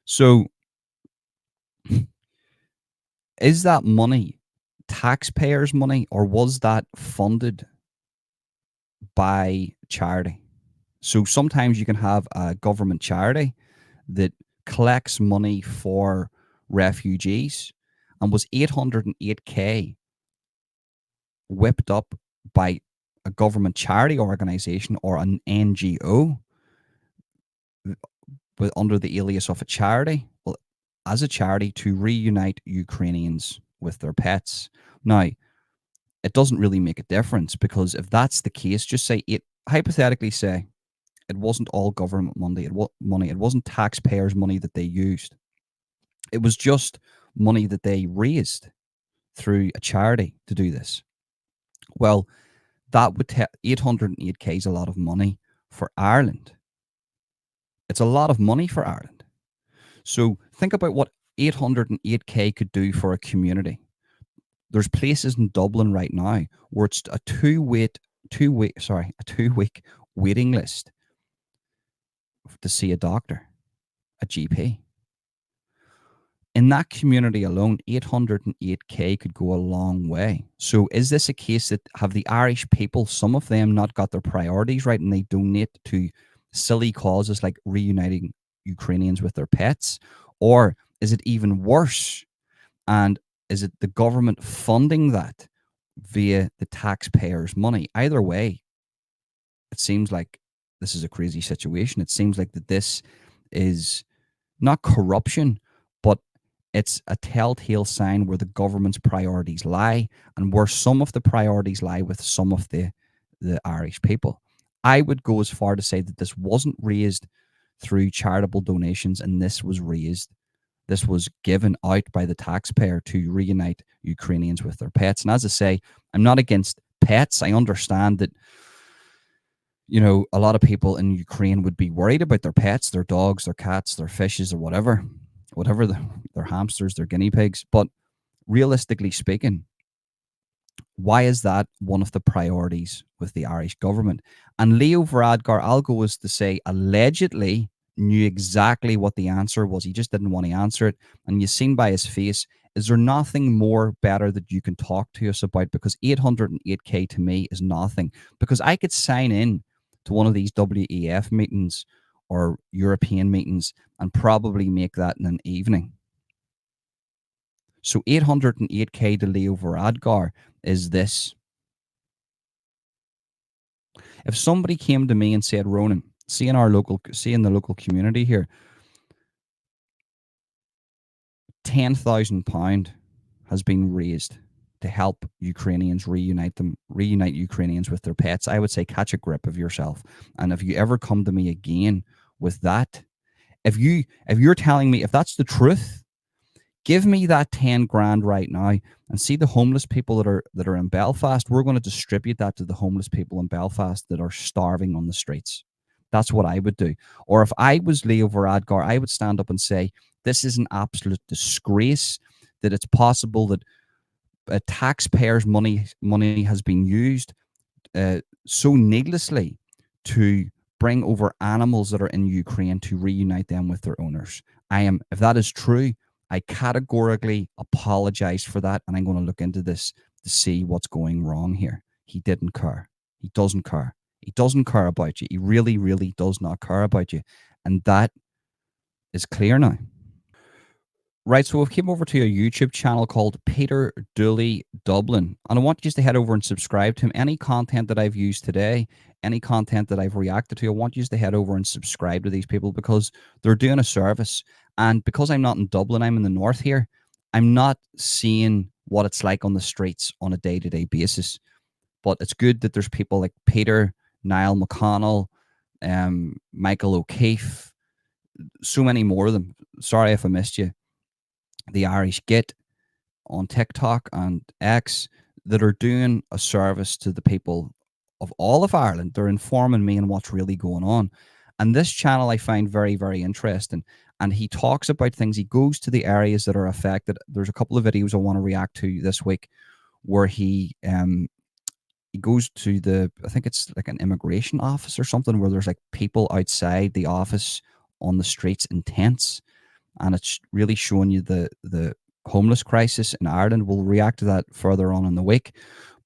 So is that money taxpayers' money, or was that funded by charity? So sometimes you can have a government charity that collects money for refugees, and was 808k whipped up by a government charity organization or an NGO under the alias of a charity, well, as a charity to reunite Ukrainians with their pets. Now, it doesn't really make a difference, because if that's the case, just say it, hypothetically say it wasn't all government money. It wasn't taxpayers' money that they used. It was just money that they raised through a charity to do this. Well, that would 808k is a lot of money for Ireland. It's a lot of money for Ireland. So think about what 808k could do for a community. There's places in Dublin right now where it's a two-week waiting list to see a doctor, a GP. In that community alone, 808k could go a long way. So is this a case that have the Irish people, some of them, not got their priorities right and they donate to silly causes like reuniting Ukrainians with their pets? Or is it even worse? And is it the government funding that via the taxpayers' money? Either way, it seems like this is a crazy situation. It seems like that this is not corruption, but it's a telltale sign where the government's priorities lie, and where some of the priorities lie with some of the Irish people. I would go as far to say that this wasn't raised through charitable donations, and this was given out by the taxpayer to reunite Ukrainians with their pets. And as I say, I'm not against pets. I understand that, you know, a lot of people in Ukraine would be worried about their pets, their dogs, their cats, their fishes, or whatever their hamsters, their guinea pigs. But realistically speaking, why is that one of the priorities with the Irish government? And Leo Varadkar, I'll go as to say, allegedly knew exactly what the answer was. He just didn't want to answer it. And you've seen by his face, is there nothing more better that you can talk to us about? Because 808k to me is nothing. Because I could sign in to one of these WEF meetings or European meetings and probably make that in an evening. So 808k to Leo Varadkar is this. If somebody came to me and said, Ronan, see in the local community here, £10,000 has been raised to help Ukrainians reunite Ukrainians with their pets, I would say catch a grip of yourself. And if you ever come to me again with that, if you're telling me if that's the truth, give me that 10 grand right now, and see the homeless people that are in Belfast. We're going to distribute that to the homeless people in Belfast that are starving on the streets. That's what I would do. Or if I was Leo Varadkar, I would stand up and say, this is an absolute disgrace that it's possible that taxpayers' money has been used so needlessly to bring over animals that are in Ukraine to reunite them with their owners. If that is true, I categorically apologize for that, and I'm going to look into this to see what's going wrong here. He didn't care. He doesn't care. He doesn't care about you. He really, really does not care about you. And that is clear now. Right, so we've came over to a YouTube channel called Peter Dooley Dublin, and I want you to head over and subscribe to him. Any content that I've used today, any content that I've reacted to, I want you to head over and subscribe to these people because they're doing a service. And because I'm not in Dublin, I'm in the north here, I'm not seeing what it's like on the streets on a day-to-day basis. But it's good that there's people like Peter, Niall McConnell, Michael O'Keefe, so many more of them. Sorry if I missed you. The Irish Git on TikTok and X that are doing a service to the people of all of Ireland. They're informing me on what's really going on. And this channel I find very, very interesting. And he talks about things. He goes to the areas that are affected. There's a couple of videos I want to react to this week where he goes to I think it's like an immigration office or something where there's like people outside the office on the streets in tents. And it's really showing you the homeless crisis in Ireland. We'll react to that further on in the week.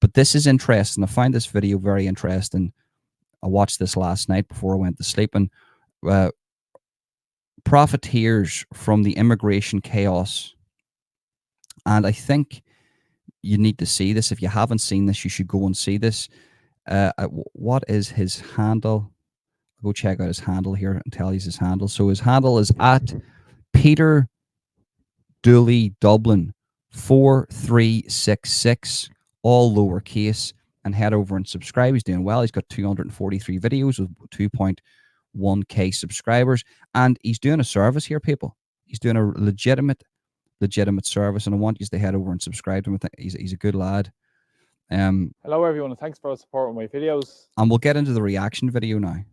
But this is interesting. I find this video very interesting. I watched this last night before I went to sleep. And profiteers from the immigration chaos. And I think you need to see this. If you haven't seen this, you should go and see this. What is his handle? I'll go check out his handle here and tell you his handle. So his handle is at Peter Dooley Dublin 4366, all lowercase, and head over and subscribe. He's doing well. He's got 243 videos with 2.1k subscribers, and he's doing a service here, people. He's doing a legitimate service, and I want you to head over and subscribe to him. He's a good lad. Hello everyone, and thanks for supporting my videos. And we'll get into the reaction video now.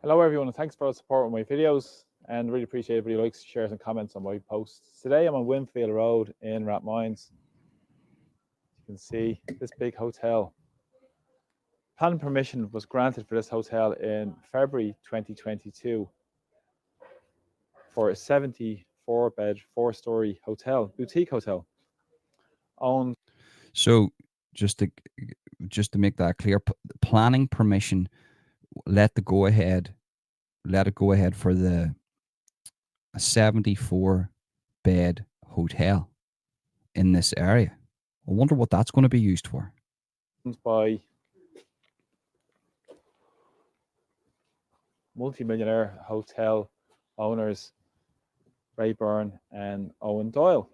Hello everyone, and thanks for supporting my videos, and really appreciate everybody likes, shares and comments on my posts. Today I'm on Winfield Road in Rathmines. You can see this big hotel. Planning permission was granted for this hotel in February 2022 for a 74-bed, 4-story hotel, boutique hotel. Owned. So just to make that clear, planning permission, let it go ahead for a 74-bed hotel in this area. I wonder what that's going to be used for. By multi-millionaire hotel owners Ray Byrne and Owen Doyle.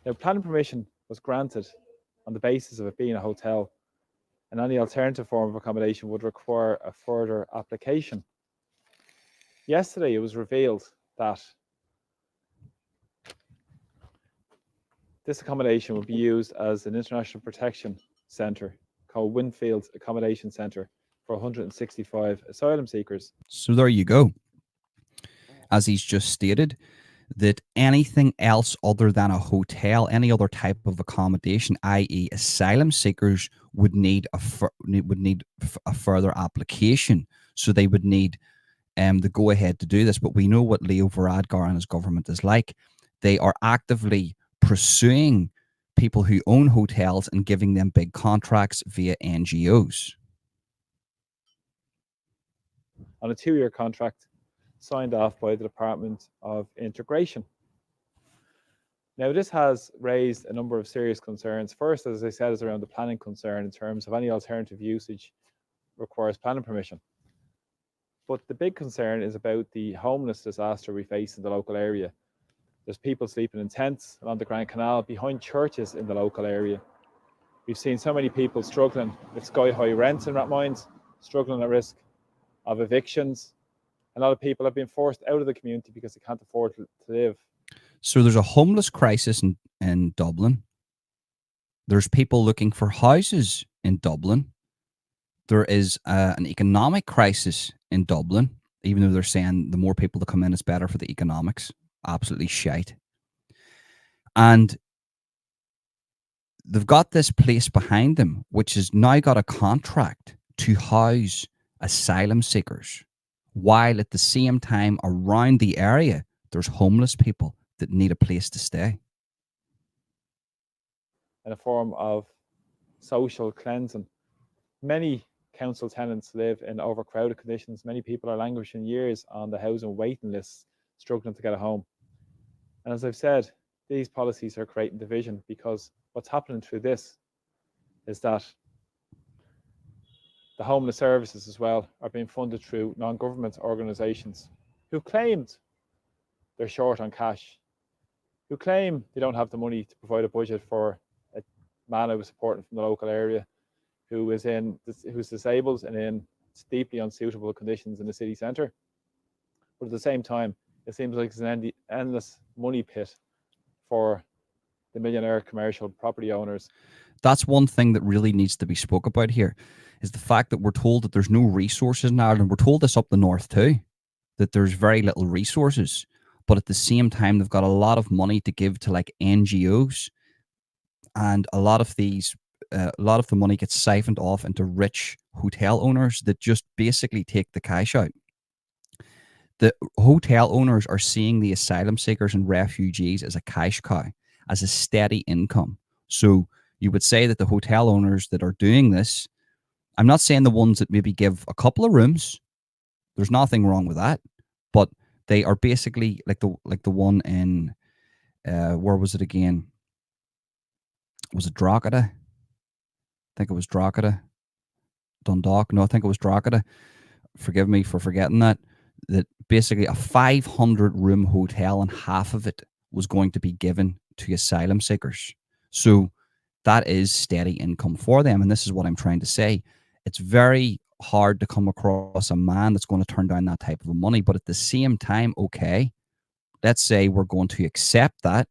Now, planning permission was granted on the basis of it being a hotel, and any alternative form of accommodation would require a further application. Yesterday, it was revealed that this accommodation would be used as an international protection centre called Winfield Accommodation Centre for 165 asylum seekers. So there you go. As he's just stated, that anything else other than a hotel, any other type of accommodation, i.e. asylum seekers, would need a further application. So they would need the go-ahead to do this. But we know what Leo Varadkar and his government is like. They are actively pursuing people who own hotels and giving them big contracts via NGOs. On a 2-year contract signed off by the Department of Integration. Now, this has raised a number of serious concerns. First, as I said, is around the planning concern in terms of any alternative usage requires planning permission. But the big concern is about the homeless disaster we face in the local area. There's people sleeping in tents along the Grand Canal, behind churches in the local area. We've seen so many people struggling with sky-high rents in Rathmines, struggling at risk of evictions. A lot of people have been forced out of the community because they can't afford to live. So there's a homeless crisis in Dublin. There's people looking for houses in Dublin. There is an economic crisis in Dublin, even though they're saying the more people that come in, it's better for the economics. Absolutely shite. And they've got this place behind them, which has now got a contract to house asylum seekers, while at the same time around the area, there's homeless people that need a place to stay. In a form of social cleansing. Many council tenants live in overcrowded conditions. Many people are languishing years on the housing waiting lists, struggling to get a home. And as I've said, these policies are creating division, because what's happening through this is that the homeless services as well are being funded through non-government organisations who claimed they're short on cash, who claim they don't have the money to provide a budget for a man I was supporting from the local area who's disabled and in deeply unsuitable conditions in the city centre. But at the same time, it seems like it's an endless money pit for the millionaire commercial property owners. That's one thing that really needs to be spoke about here, is the fact that we're told that there's no resources in Ireland. We're told this up the north too, that there's very little resources, but at the same time, they've got a lot of money to give to like NGOs, and a lot of the money gets siphoned off into rich hotel owners that just basically take the cash out. The hotel owners are seeing the asylum seekers and refugees as a cash cow, as a steady income. So you would say that the hotel owners that are doing this, I'm not saying the ones that maybe give a couple of rooms, there's nothing wrong with that, but they are basically like the one in where was it again? Was it Drogheda? I think it was Drogheda. Dundalk. No, I think it was Drogheda. Forgive me for forgetting that. That basically a 500 room hotel, and half of it was going to be given to asylum seekers. So that is steady income for them. And this is what I'm trying to say. It's very hard to come across a man that's going to turn down that type of money. But at the same time, okay, let's say we're going to accept that.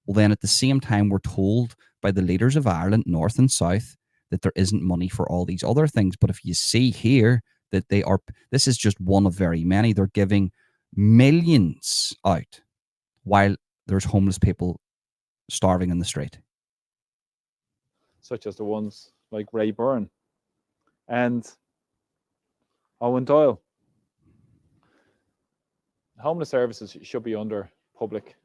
Well, then at the same time, we're told by the leaders of Ireland, North and South, that there isn't money for all these other things. But if you see here that this is just one of very many. They're giving millions out while there's homeless people starving in the street. Such as the ones like Ray Byrne and Owen Doyle. Homeless services should be under public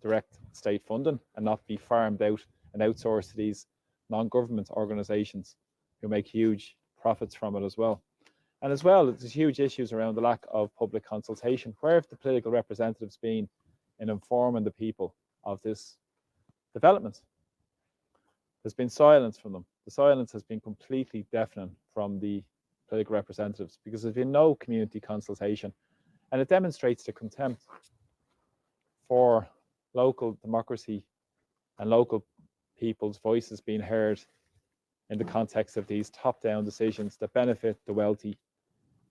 direct state funding and not be farmed out and outsourced to these non-government organisations who make huge profits from it as well. And as well, there's huge issues around the lack of public consultation. Where have the political representatives been in informing the people of this development? There's been silence from them. The silence has been completely deafening from the political representatives, because there's been no community consultation. And it demonstrates the contempt for local democracy and local people's voices being heard in the context of these top-down decisions that benefit the wealthy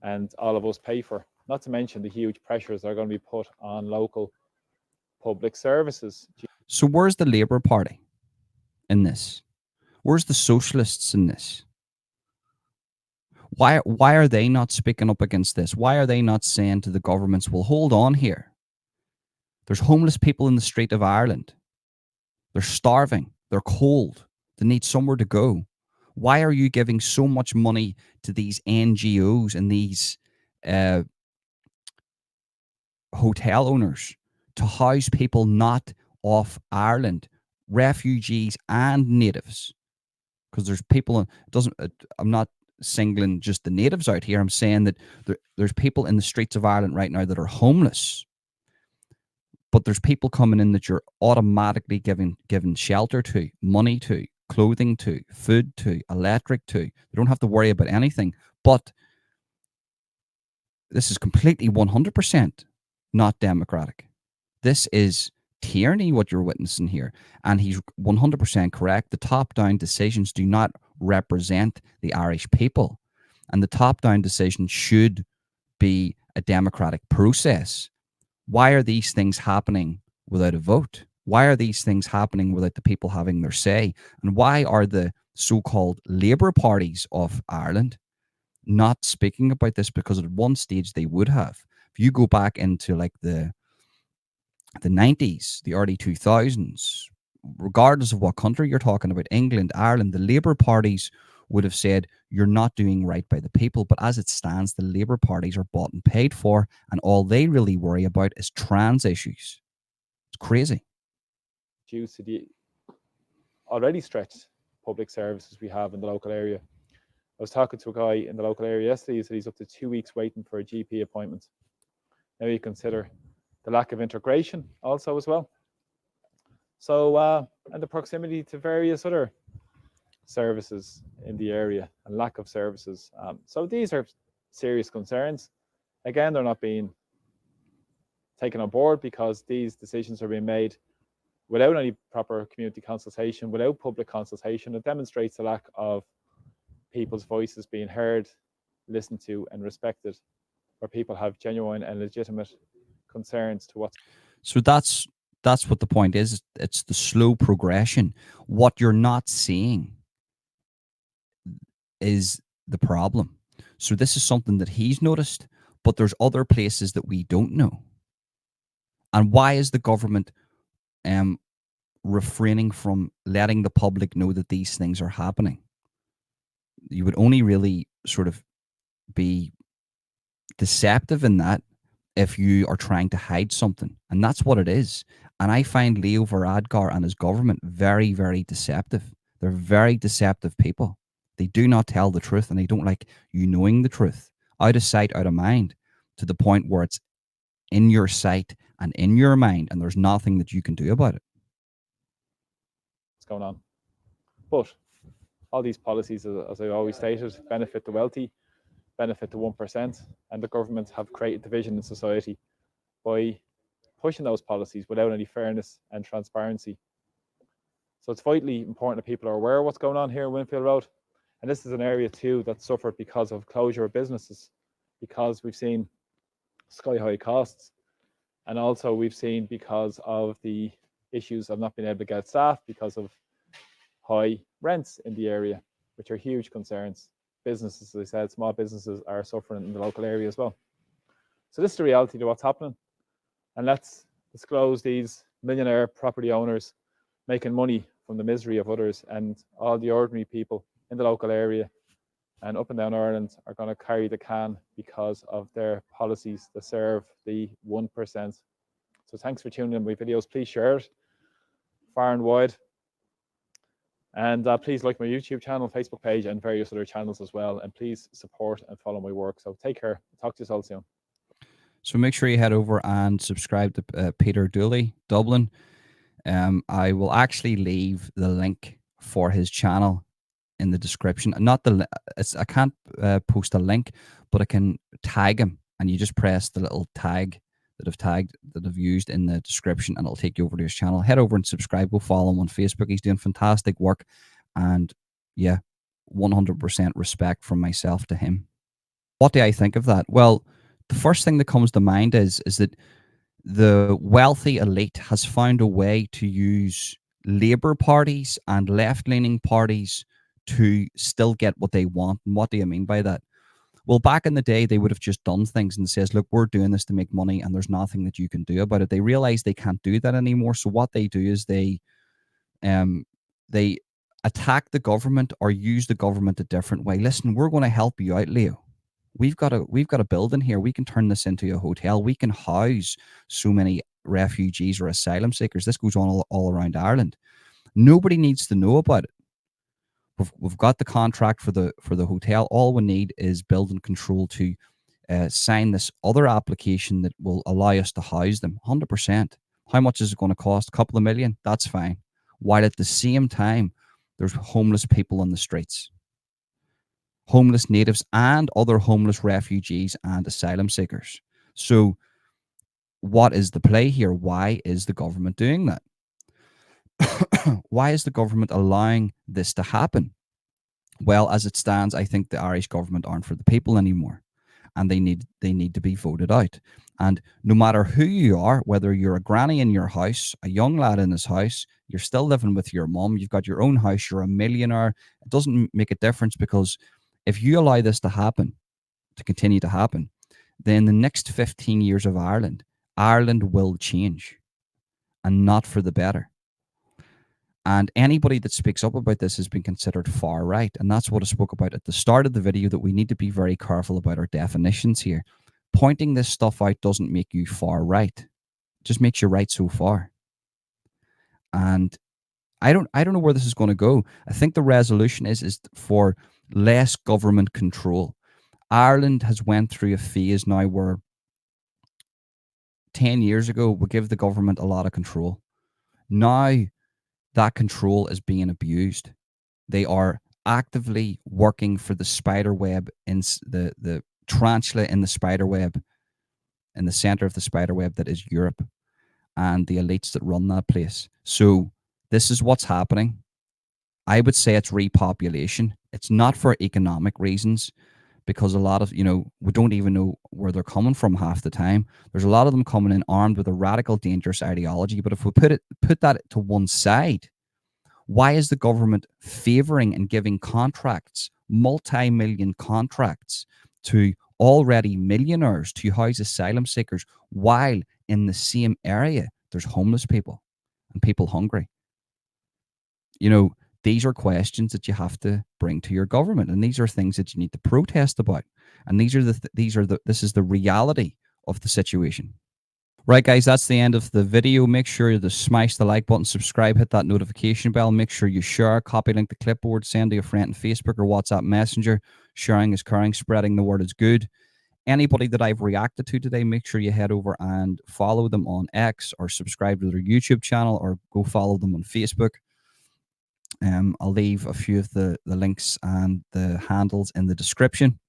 and all of us pay for. Not to mention the huge pressures that are going to be put on local public services. So where's the Labour Party in this? Where's the socialists in this? Why are they not speaking up against this? Why are they not saying to the governments, well, hold on here. There's homeless people in the street of Ireland. They're starving. They're cold. They need somewhere to go. Why are you giving so much money to these NGOs and these hotel owners to house people not off Ireland, refugees and natives? Because there's people, I'm not singling just the natives out here. I'm saying that there's people in the streets of Ireland right now that are homeless. But there's people coming in that you're automatically giving shelter to, money to, clothing to, food to, electric to. They don't have to worry about anything. But this is completely 100% not democratic. This is tyranny, what you're witnessing here. And he's 100% correct. The top-down decisions do not represent the Irish people. And the top-down decision should be a democratic process. Why are these things happening without a vote? Why are these things happening without the people having their say? And why are the so-called Labour parties of Ireland not speaking about this? Because at one stage they would have. If you go back into like the 90s, the early 2000s, regardless of what country you're talking about, England, Ireland, the Labour parties would have said, you're not doing right by the people. But as it stands, the Labour parties are bought and paid for, and all they really worry about is trans issues. It's crazy. Due to the already stretched public services we have in the local area. I was talking to a guy in the local area yesterday. He said he's up to 2 weeks waiting for a GP appointment. Now you consider the lack of integration also as well. So, and the proximity to various other services in the area and lack of services. So these are serious concerns. Again, they're not being taken on board because these decisions are being made without any proper community consultation, without public consultation. It demonstrates the lack of people's voices being heard, listened to, and respected, where people have genuine and legitimate concerns to what's. So that's what the point is. It's the slow progression. What you're not seeing is the problem. So this is something that he's noticed, but there's other places that we don't know. And why is the government refraining from letting the public know that these things are happening? You would only really sort of be deceptive in that if you are trying to hide something. And that's what it is. And I find Leo Varadkar and his government very, very deceptive. They're very deceptive people. They do not tell the truth, and they don't like you knowing the truth. Out of sight, out of mind, to the point where it's in your sight and in your mind, and there's nothing that you can do about it. What's going on? But all these policies, as I always stated, benefit the wealthy, benefit the 1%, and the government have created division in society by pushing those policies without any fairness and transparency. So it's vitally important that people are aware of what's going on here in Winfield Road. And this is an area too that suffered because of closure of businesses, because we've seen sky-high costs. And also we've seen because of the issues of not being able to get staff because of high rents in the area, which are huge concerns. Businesses, as I said, small businesses are suffering in the local area as well. So this is the reality to what's happening. And let's disclose these millionaire property owners making money from the misery of others, and all the ordinary people in the local area and up and down Ireland are going to carry the can because of their policies that serve the 1%. So thanks for tuning in my videos. Please share it far and wide. And please like my YouTube channel, Facebook page, and various other channels as well. And please support and follow my work. So take care. Talk to you all soon. So make sure you head over and subscribe to Peter Dooley, Dublin. I will actually leave the link for his channel in the description. Not the I can't post a link, but I can tag him, and you just press the little tag that I've used in the description, and it'll take you over to his channel. Head over and subscribe. Go follow him on Facebook. He's doing fantastic work, and yeah, 100% respect from myself to him. What do I think of that? Well, the first thing that comes to mind is that the wealthy elite has found a way to use Labour parties and left-leaning parties to still get what they want. And what do I mean by that? Well, back in the day, they would have just done things and says, look, we're doing this to make money and there's nothing that you can do about it. They realize they can't do that anymore. So what they do is they attack the government or use the government a different way. Listen, we're going to help you out, Leo. We've got a building here. We can turn this into a hotel. We can house so many refugees or asylum seekers. This goes on all around Ireland. Nobody needs to know about it. We've got the contract for the hotel. All we need is building control to sign this other application that will allow us to house them. 100%. How much is it going to cost? A couple of million? That's fine. While at the same time, there's homeless people on the streets. Homeless natives and other homeless refugees and asylum seekers. So what is the play here? Why is the government doing that? Why is the government allowing this to happen? Well, as it stands, I think the Irish government aren't for the people anymore, and they need to be voted out. And no matter who you are, whether you're a granny in your house, a young lad in his house, you're still living with your mum, you've got your own house, you're a millionaire, it doesn't make a difference, because if you allow this to happen, to continue to happen, then the next 15 years of Ireland will change, and not for the better. And anybody that speaks up about this has been considered far right. And that's what I spoke about at the start of the video, that we need to be very careful about our definitions here. Pointing this stuff out doesn't make you far right. It just makes you right so far. And I don't know where this is going to go. I think the resolution is for less government control. Ireland has went through a phase now where 10 years ago we give the government a lot of control. Now that control is being abused. They are actively working for the spider web in the tarantula in the spider web, in the center of the spider web that is Europe, and the elites that run that place. So this is what's happening. I would say it's repopulation. It's not for economic reasons, because a lot of, we don't even know where they're coming from half the time. There's a lot of them coming in armed with a radical, dangerous ideology. But if we put that to one side, why is the government favoring and giving contracts, multi-million contracts, to already millionaires to house asylum seekers, while in the same area there's homeless people and people hungry? These are questions that you have to bring to your government, and these are things that you need to protest about. And this is the reality of the situation. Right, guys, that's the end of the video. Make sure to smash the like button, subscribe, hit that notification bell. Make sure you share, copy link the clipboard, send to a friend on Facebook or WhatsApp Messenger. Sharing is caring, spreading the word is good. Anybody that I've reacted to today, make sure you head over and follow them on X, or subscribe to their YouTube channel, or go follow them on Facebook. I'll leave a few of the links and the handles in the description.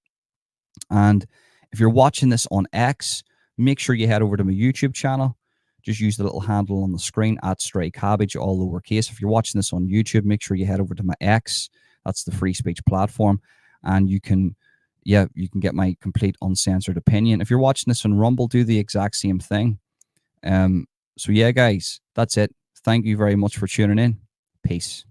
And if you're watching this on X, make sure you head over to my YouTube channel. Just use the little handle on the screen, @StrayCabbage, all lowercase. If you're watching this on YouTube, make sure you head over to my X. That's the free speech platform. And you can get my complete uncensored opinion. If you're watching this on Rumble, do the exact same thing. So yeah, guys, that's it. Thank you very much for tuning in. Peace.